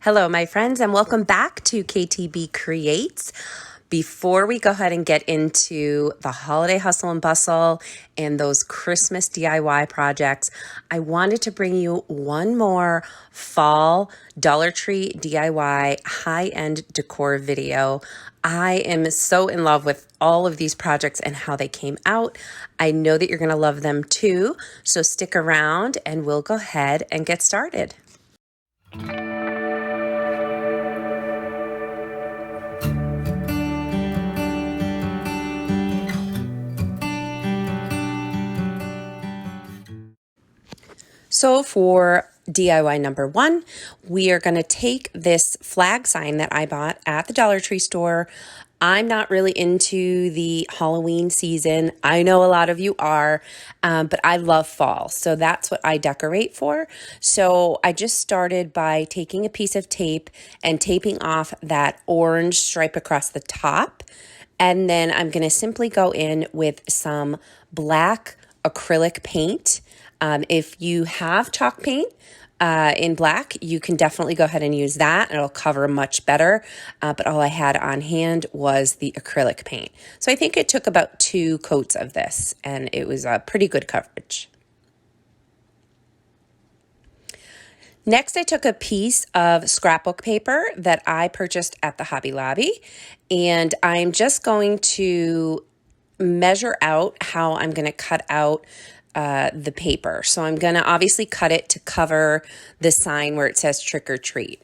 Hello, my friends, and welcome back to KTB Creates. Before we go ahead and get into the holiday hustle and bustle and those Christmas DIY projects, I wanted to bring you one more fall Dollar Tree DIY high-end decor video. I am so in love with all of these projects and how they came out. I know that you're going to love them too, so stick around and we'll go ahead and get started. So for DIY number one, we are going to take this flag sign that I bought at the Dollar Tree store. I'm not really into the Halloween season. I know a lot of you are, but I love fall. So that's what I decorate for. So I just started by taking a piece of tape and taping off that orange stripe across the top. And then I'm going to simply go in with some black acrylic paint. If you have chalk paint in black, you can definitely go ahead and use that. It'll cover much better. But all I had on hand was the acrylic paint. So I think it took about 2 coats of this, and it was a pretty good coverage. Next, I took a piece of scrapbook paper that I purchased at the Hobby Lobby, and I'm just going to measure out how I'm going to cut out the paper. So I'm going to obviously cut it to cover the sign where it says trick or treat.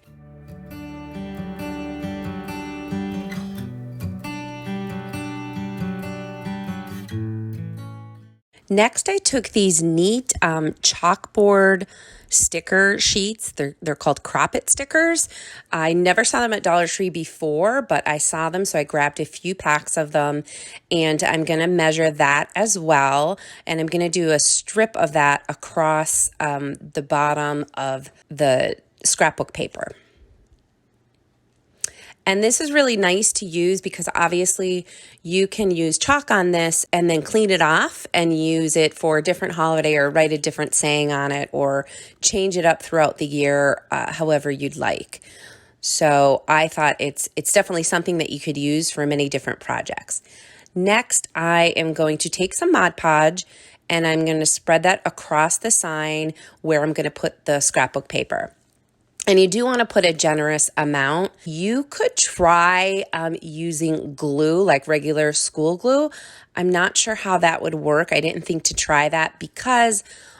Next, I took these neat chalkboard sticker sheets. They're called Crop It stickers. I never saw them at Dollar Tree before, but I saw them, so I grabbed a few packs of them, and I'm going to measure that as well, and I'm going to do a strip of that across the bottom of the scrapbook paper. And this is really nice to use because obviously you can use chalk on this and then clean it off and use it for a different holiday or write a different saying on it or change it up throughout the year, however you'd like. So I thought it's definitely something that you could use for many different projects. Next, I am going to take some Mod Podge and I'm going to spread that across the sign where I'm going to put the scrapbook paper. And you do want to put a generous amount. You could try using glue, like regular school glue. I'm not sure how that would work. I didn't think to try that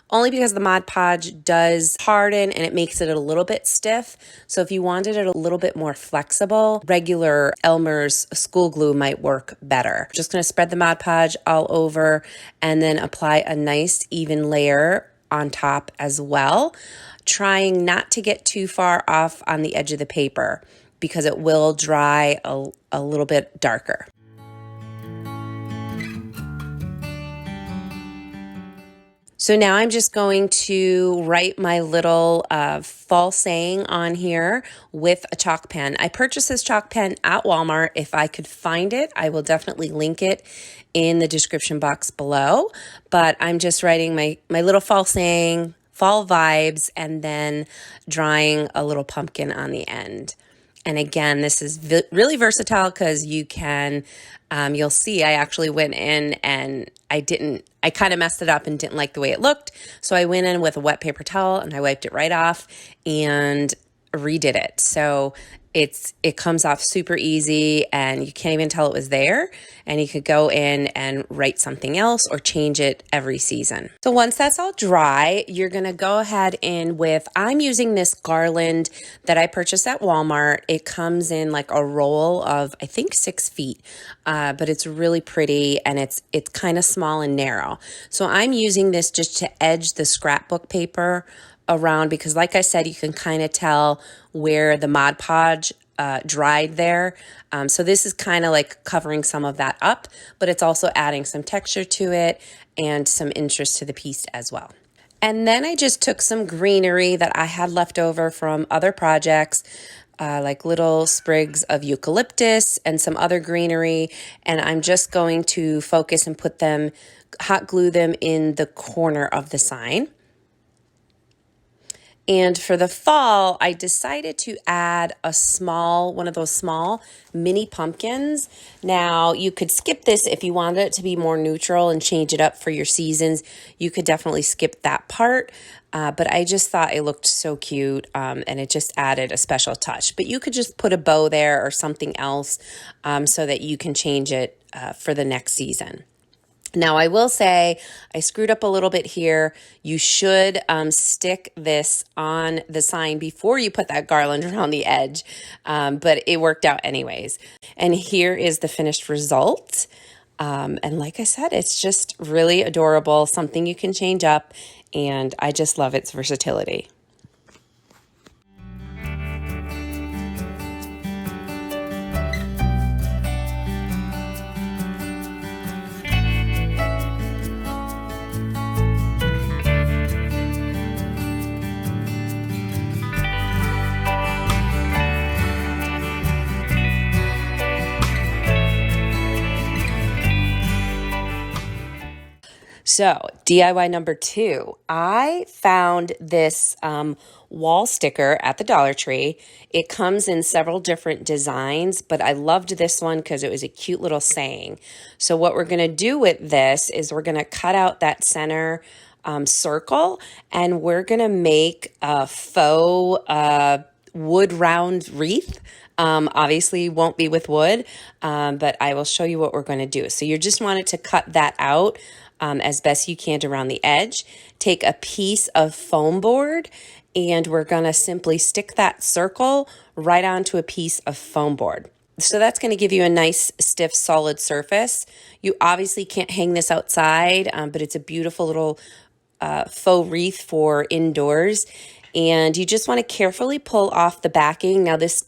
only because the Mod Podge does harden and it makes it a little bit stiff. So if you wanted it a little bit more flexible, regular Elmer's school glue might work better. Just going to spread the Mod Podge all over and then apply a nice even layer on top as well, trying not to get too far off on the edge of the paper because it will dry a little bit darker. So now I'm just going to write my little fall saying on here with a chalk pen. I purchased this chalk pen at Walmart. If I could find it, I will definitely link it in the description box below. But I'm just writing my little fall saying, fall vibes, and then drawing a little pumpkin on the end. And again, this is really versatile because you can, you'll see I actually went in and I kind of messed it up and didn't like the way it looked. So I went in with a wet paper towel and I wiped it right off and redid it. So it comes off super easy and you can't even tell it was there, and you could go in and write something else or change it every season. So once that's all dry, you're going to go ahead in with, I'm using this garland that I purchased at Walmart. It comes in like a roll of, I think 6 feet, but it's really pretty and it's kind of small and narrow. So I'm using this just to edge the scrapbook paper around because like I said, you can kind of tell where the Mod Podge dried there. So this is kind of like covering some of that up, but it's also adding some texture to it and some interest to the piece as well. And then I just took some greenery that I had left over from other projects, like little sprigs of eucalyptus and some other greenery, and I'm just going to focus and put them, hot glue them in the corner of the sign. And for the fall, I decided to add one of those small mini pumpkins. Now, you could skip this if you wanted it to be more neutral and change it up for your seasons. You could definitely skip that part. But I just thought it looked so cute, and it just added a special touch. But you could just put a bow there or something else so that you can change it for the next season. Now, I will say I screwed up a little bit here. You should stick this on the sign before you put that garland around the edge, but it worked out anyways. And here is the finished result. And like I said, it's just really adorable, something you can change up, and I just love its versatility. So, DIY number 2, I found this wall sticker at the Dollar Tree. It comes in several different designs, but I loved this one because it was a cute little saying. So what we're going to do with this is we're going to cut out that center circle, and we're going to make a faux wood round wreath. Obviously won't be with wood, but I will show you what we're going to do. So you just wanted to cut that out as best you can around the edge. Take a piece of foam board, and we're going to simply stick that circle right onto a piece of foam board. So that's going to give you a nice, stiff, solid surface. You obviously can't hang this outside, but it's a beautiful little faux wreath for indoors. And you just want to carefully pull off the backing. Now this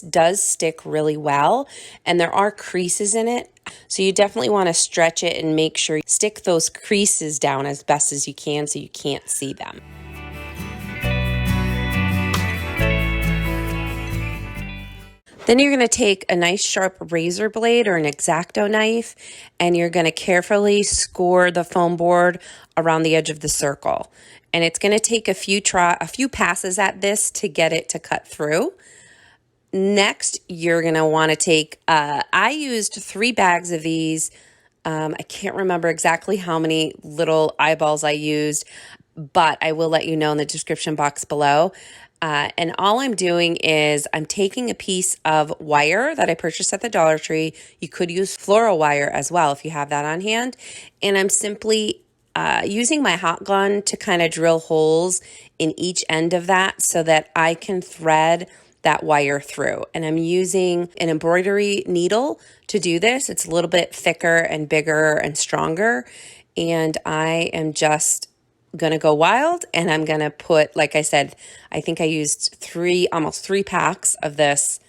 does stick really well, and there are creases in it. So you definitely want to stretch it and make sure you stick those creases down as best as you can so you can't see them. Then you're going to take a nice sharp razor blade or an X-Acto knife, and you're going to carefully score the foam board around the edge of the circle. And it's going to take a few passes at this to get it to cut through. Next, you're going to want to take, I used 3 bags of these. I can't remember exactly how many little eyeballs I used, but I will let you know in the description box below. And all I'm doing is I'm taking a piece of wire that I purchased at the Dollar Tree. You could use floral wire as well if you have that on hand. And I'm simply using my hot gun to kind of drill holes in each end of that so that I can thread that wire through. And I'm using an embroidery needle to do this. It's a little bit thicker and bigger and stronger. And I am just gonna go wild, and I'm gonna put, like I said, I think I used almost three packs of this,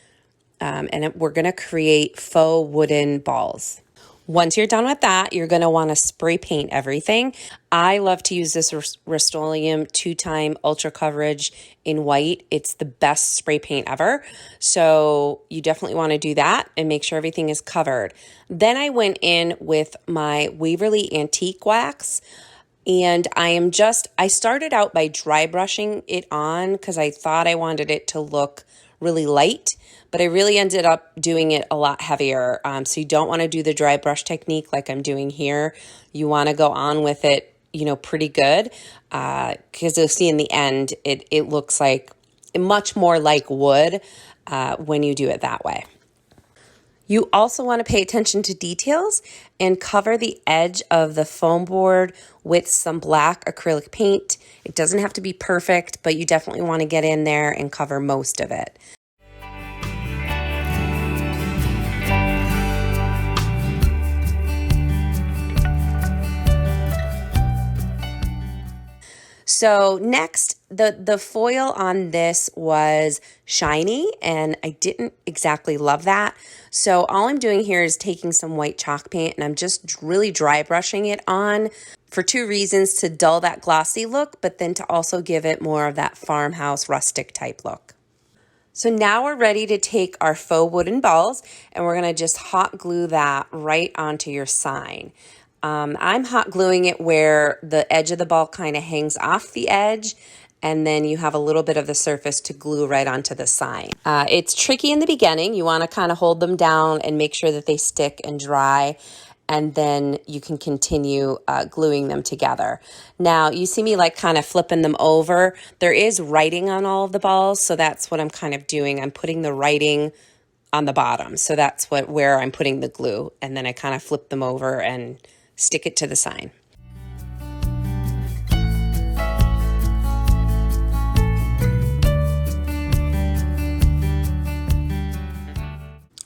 and we're gonna create faux wooden balls. Once you're done with that, you're going to want to spray paint everything. I love to use this Rust-Oleum 2-time Ultra Coverage in white. It's the best spray paint ever. So you definitely want to do that and make sure everything is covered. Then I went in with my Waverly Antique Wax. And I started out by dry brushing it on because I thought I wanted it to look really light, but I really ended up doing it a lot heavier. So you don't want to do the dry brush technique like I'm doing here. You want to go on with it, pretty good, because you'll see in the end, it looks like much more like wood when you do it that way. You also want to pay attention to details and cover the edge of the foam board with some black acrylic paint. It doesn't have to be perfect, but you definitely want to get in there and cover most of it. So next, the foil on this was shiny, and I didn't exactly love that. So all I'm doing here is taking some white chalk paint, and I'm just really dry brushing it on for 2 reasons: to dull that glossy look, but then to also give it more of that farmhouse rustic type look. So now we're ready to take our faux wooden balls, and we're going to just hot glue that right onto your sign. I'm hot gluing it where the edge of the ball kind of hangs off the edge, and then you have a little bit of the surface to glue right onto the sign. It's tricky in the beginning. You want to kind of hold them down and make sure that they stick and dry, and then you can continue gluing them together. Now, you see me like kind of flipping them over. There is writing on all of the balls, so that's what I'm kind of doing. I'm putting the writing on the bottom, so that's where I'm putting the glue, and then I kind of flip them over and stick it to the sign.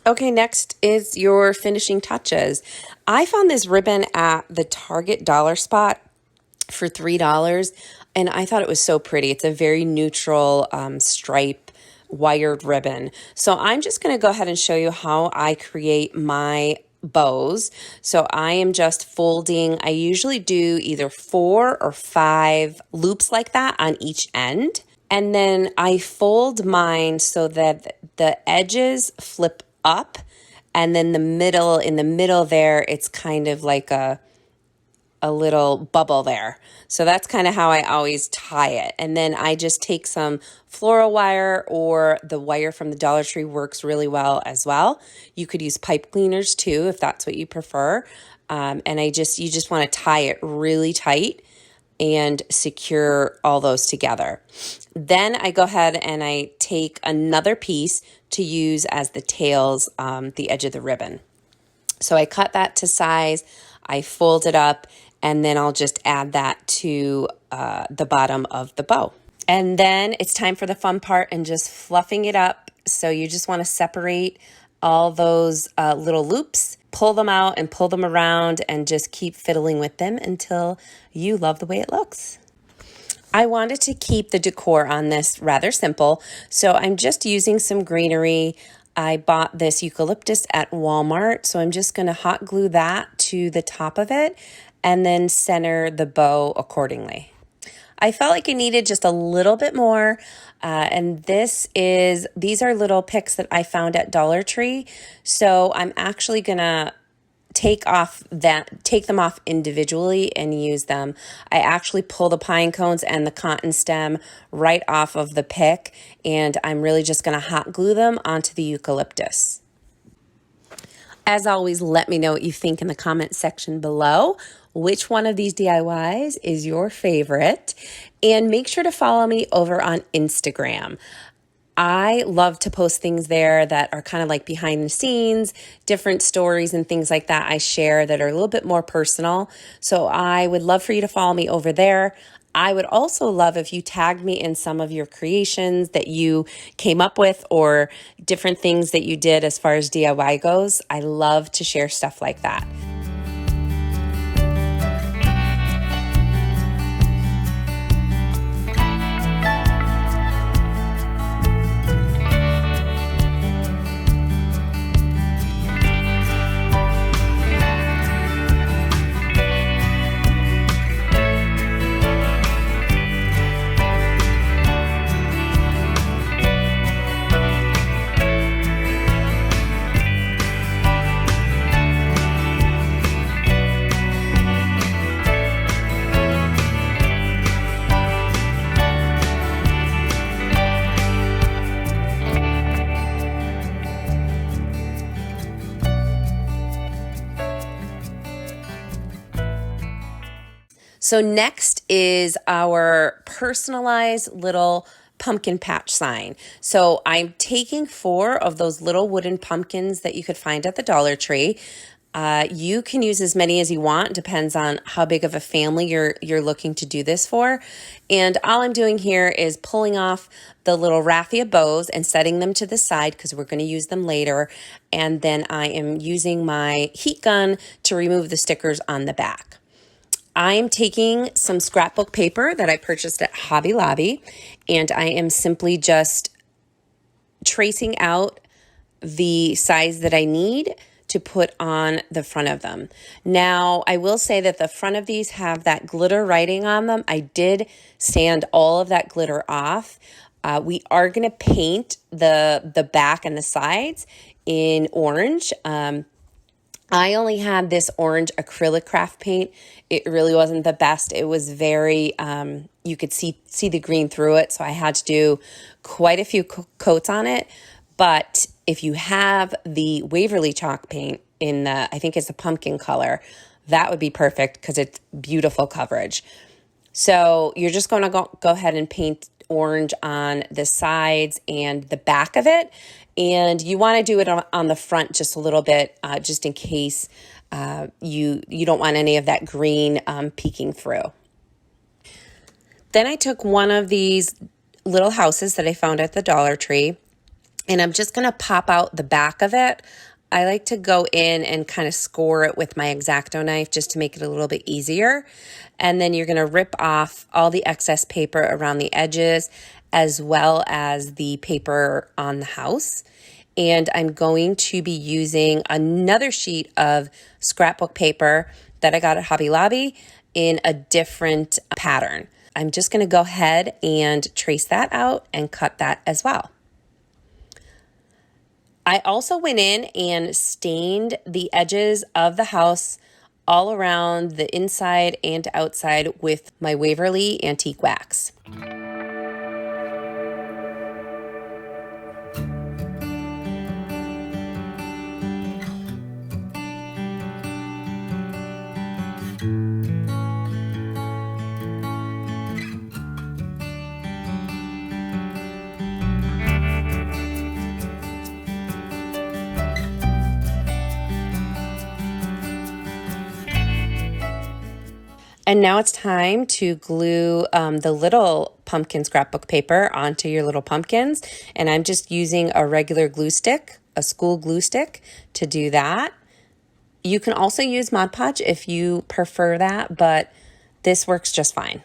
Okay, next is your finishing touches. I found this ribbon at the Target dollar spot for $3, and I thought it was so pretty. It's a very neutral stripe wired ribbon. So I'm just going to go ahead and show you how I create my bows. So I am just folding. I usually do either 4 or 5 loops like that on each end. And then I fold mine so that the edges flip up, and then in the middle there, it's kind of like a little bubble there. So that's kind of how I always tie it. And then I just take some floral wire, or the wire from the Dollar Tree works really well as well. You could use pipe cleaners too, if that's what you prefer. And you just want to tie it really tight and secure all those together. Then I go ahead and I take another piece to use as the tails, the edge of the ribbon. So I cut that to size, I fold it up, and then I'll just add that to the bottom of the bow. And then it's time for the fun part and just fluffing it up. So you just want to separate all those little loops, pull them out and pull them around, and just keep fiddling with them until you love the way it looks. I wanted to keep the decor on this rather simple, so I'm just using some greenery. I bought this eucalyptus at Walmart, so I'm just going to hot glue that to the top of it and then center the bow accordingly. I felt like I needed just a little bit more, and these are little picks that I found at Dollar Tree, so I'm actually going to take them off individually and use them. I actually pull the pine cones and the cotton stem right off of the pick, and I'm really just going to hot glue them onto the eucalyptus. As always, let me know what you think in the comment section below. Which one of these DIYs is your favorite? And make sure to follow me over on Instagram. I love to post things there that are kind of like behind the scenes, different stories and things like that I share that are a little bit more personal. So I would love for you to follow me over there. I would also love if you tagged me in some of your creations that you came up with, or different things that you did as far as DIY goes. I love to share stuff like that. So next is our personalized little pumpkin patch sign. So I'm taking 4 of those little wooden pumpkins that you could find at the Dollar Tree. You can use as many as you want, depends on how big of a family you're looking to do this for. And all I'm doing here is pulling off the little raffia bows and setting them to the side because we're going to use them later. And then I am using my heat gun to remove the stickers on the back. I'm taking some scrapbook paper that I purchased at Hobby Lobby, and I am simply just tracing out the size that I need to put on the front of them. Now, I will say that the front of these have that glitter writing on them. I did sand all of that glitter off. We are going to paint the back and the sides in orange. I only had this orange acrylic craft paint. It really wasn't the best. It was very, you could see the green through it, so I had to do quite a few coats on it. But if you have the Waverly chalk paint in the, I think it's a pumpkin color, that would be perfect because it's beautiful coverage. So you're just going to go ahead and paint orange on the sides and the back of it. And you want to do it on the front just a little bit, just in case you don't want any of that green peeking through. Then I took one of these little houses that I found at the Dollar Tree, and I'm just going to pop out the back of it. I like to go in and kind of score it with my X-Acto knife just to make it a little bit easier. And then you're going to rip off all the excess paper around the edges as well as the paper on the house. And I'm going to be using another sheet of scrapbook paper that I got at Hobby Lobby in a different pattern. I'm just going to go ahead and trace that out and cut that as well. I also went in and stained the edges of the house all around the inside and outside with my Waverly Antique Wax. And now it's time to glue the little pumpkin scrapbook paper onto your little pumpkins. And I'm just using a regular glue stick, a school glue stick, to do that. You can also use Mod Podge if you prefer that, but this works just fine.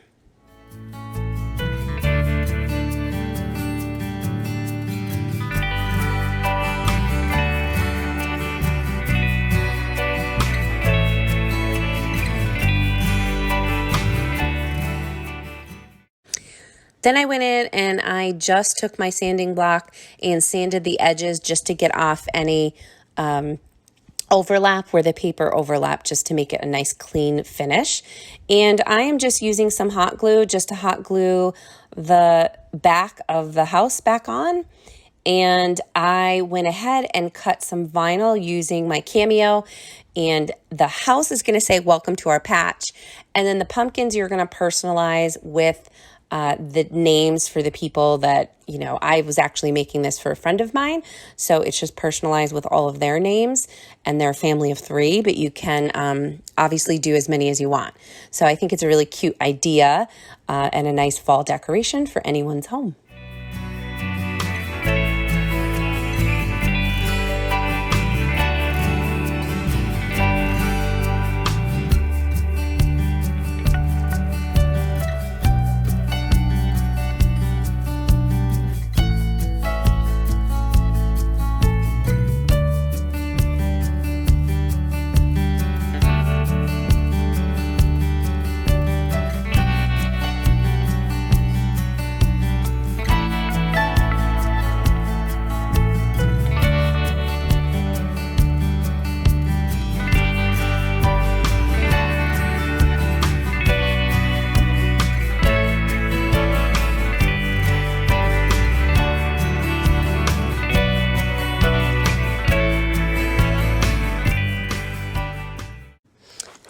Then I went in and I just took my sanding block and sanded the edges just to get off any overlap where the paper overlapped, just to make it a nice clean finish. And I am just using some hot glue just to hot glue the back of the house back on. And I went ahead and cut some vinyl using my Cameo, and the house is going to say welcome to our patch. And then the pumpkins you're going to personalize with the names for the people that, you know, I was actually making this for a friend of mine. So it's just personalized with all of their names, and they're a family of 3, but you can obviously do as many as you want. So I think it's a really cute idea and a nice fall decoration for anyone's home.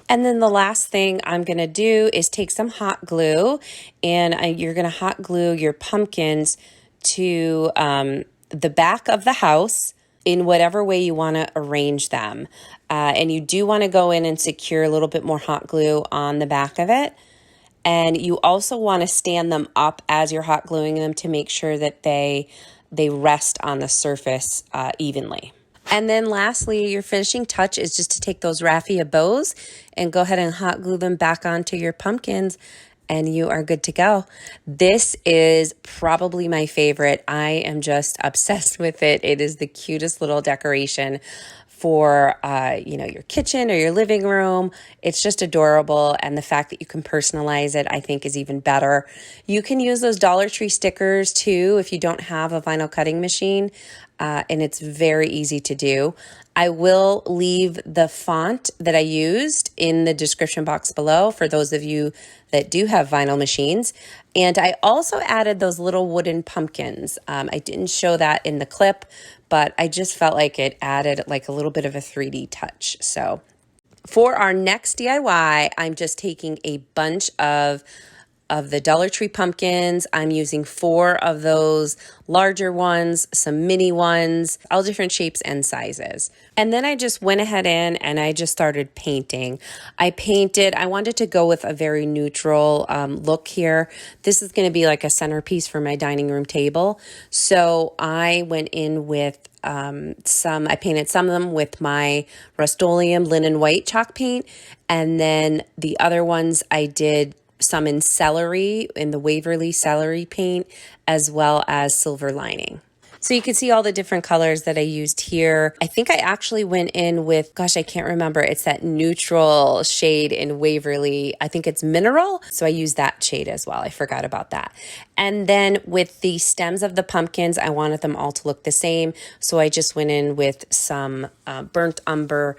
And then the last thing I'm going to do is take some hot glue, and you're going to hot glue your pumpkins to the back of the house in whatever way you want to arrange them. And you do want to go in and secure a little bit more hot glue on the back of it. And you also want to stand them up as you're hot gluing them to make sure that they rest on the surface evenly. And then lastly, your finishing touch is just to take those raffia bows and go ahead and hot glue them back onto your pumpkins, and you are good to go. This is probably my favorite. I am just obsessed with it. It is the cutest little decoration for your kitchen or your living room. It's just adorable, and the fact that you can personalize it, I think, is even better. You can use those Dollar Tree stickers too if you don't have a vinyl cutting machine. and it's very easy to do. I will leave the font that I used in the description box below for those of you that do have vinyl machines. And I also added those little wooden pumpkins. I didn't show that in the clip, but I just felt like it added like a little bit of a 3D touch. So for our next DIY, I'm just taking a bunch of the Dollar Tree pumpkins. I'm using 4 of those larger ones, some mini ones, all different shapes and sizes. And then I just went ahead and I just started painting. I wanted to go with a very neutral look here. This is going to be like a centerpiece for my dining room table. So I went in with I painted some of them with my Rust-Oleum linen white chalk paint. And then the other ones I did some in celery, in the Waverly celery paint, as well as silver lining. So you can see all the different colors that I used here. I think I actually went in with, gosh, I can't remember. It's that neutral shade in Waverly. I think it's Mineral. So I used that shade as well. I forgot about that. And then with the stems of the pumpkins, I wanted them all to look the same. So I just went in with some burnt umber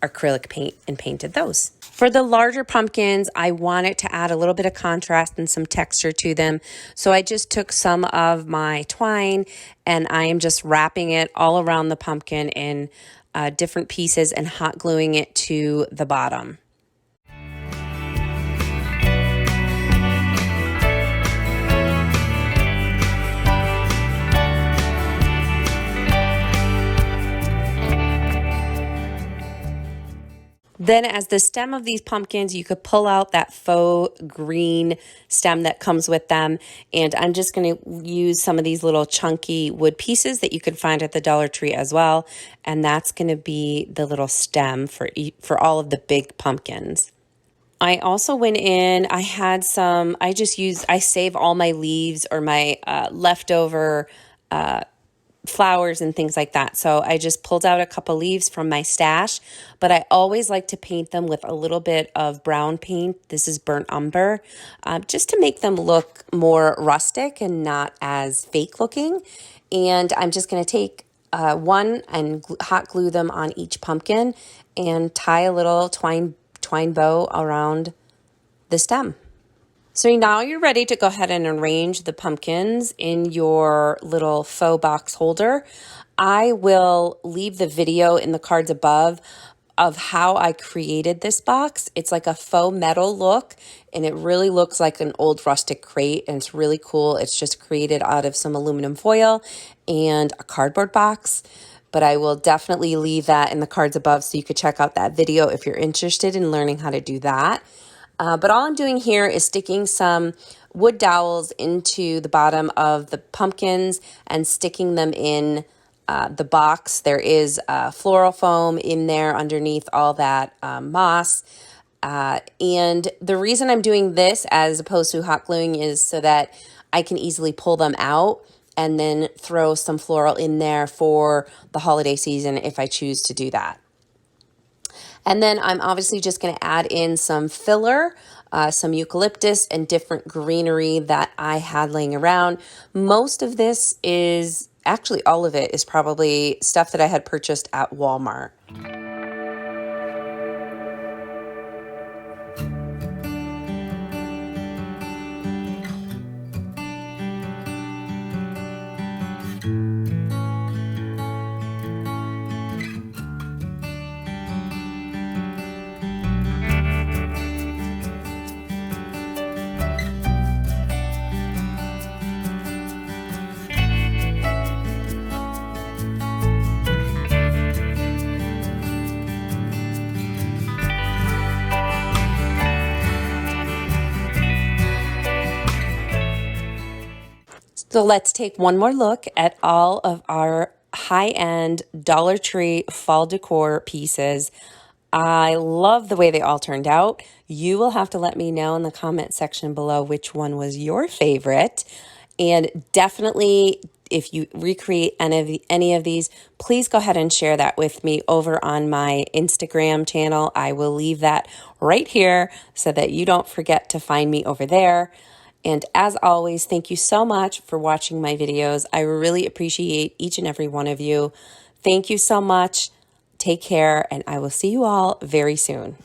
acrylic paint and painted those. For the larger pumpkins, I wanted to add a little bit of contrast and some texture to them. So I just took some of my twine and I am just wrapping it all around the pumpkin in different pieces and hot gluing it to the bottom. Then as the stem of these pumpkins, you could pull out that faux green stem that comes with them. And I'm just going to use some of these little chunky wood pieces that you can find at the Dollar Tree as well. And that's going to be the little stem for all of the big pumpkins. I also went in, I save all my leaves or my leftover flowers and things like that. So I just pulled out a couple leaves from my stash, but I always like to paint them with a little bit of brown paint. This is burnt umber, just to make them look more rustic and not as fake looking. And I'm just going to take one and hot glue them on each pumpkin and tie a little twine bow around the stem. So now you're ready to go ahead and arrange the pumpkins in your little faux box holder. I will leave the video in the cards above of how I created this box. It's like a faux metal look, and it really looks like an old rustic crate, and it's really cool. It's just created out of some aluminum foil and a cardboard box. But I will definitely leave that in the cards above so you could check out that video if you're interested in learning how to do that. But all I'm doing here is sticking some wood dowels into the bottom of the pumpkins and sticking them in the box. There is floral foam in there underneath all that moss. And the reason I'm doing this as opposed to hot gluing is so that I can easily pull them out and then throw some floral in there for the holiday season if I choose to do that. And then I'm obviously just going to add in some filler, some eucalyptus and different greenery that I had laying around. Most of this is, actually all of it is probably stuff that I had purchased at Walmart. So let's take one more look at all of our high-end Dollar Tree fall decor pieces. I love the way they all turned out. You will have to let me know in the comment section below which one was your favorite. And definitely, if you recreate any of these, please go ahead and share that with me over on my Instagram channel. I will leave that right here so that you don't forget to find me over there. And as always, thank you so much for watching my videos. I really appreciate each and every one of you. Thank you so much. Take care, and I will see you all very soon.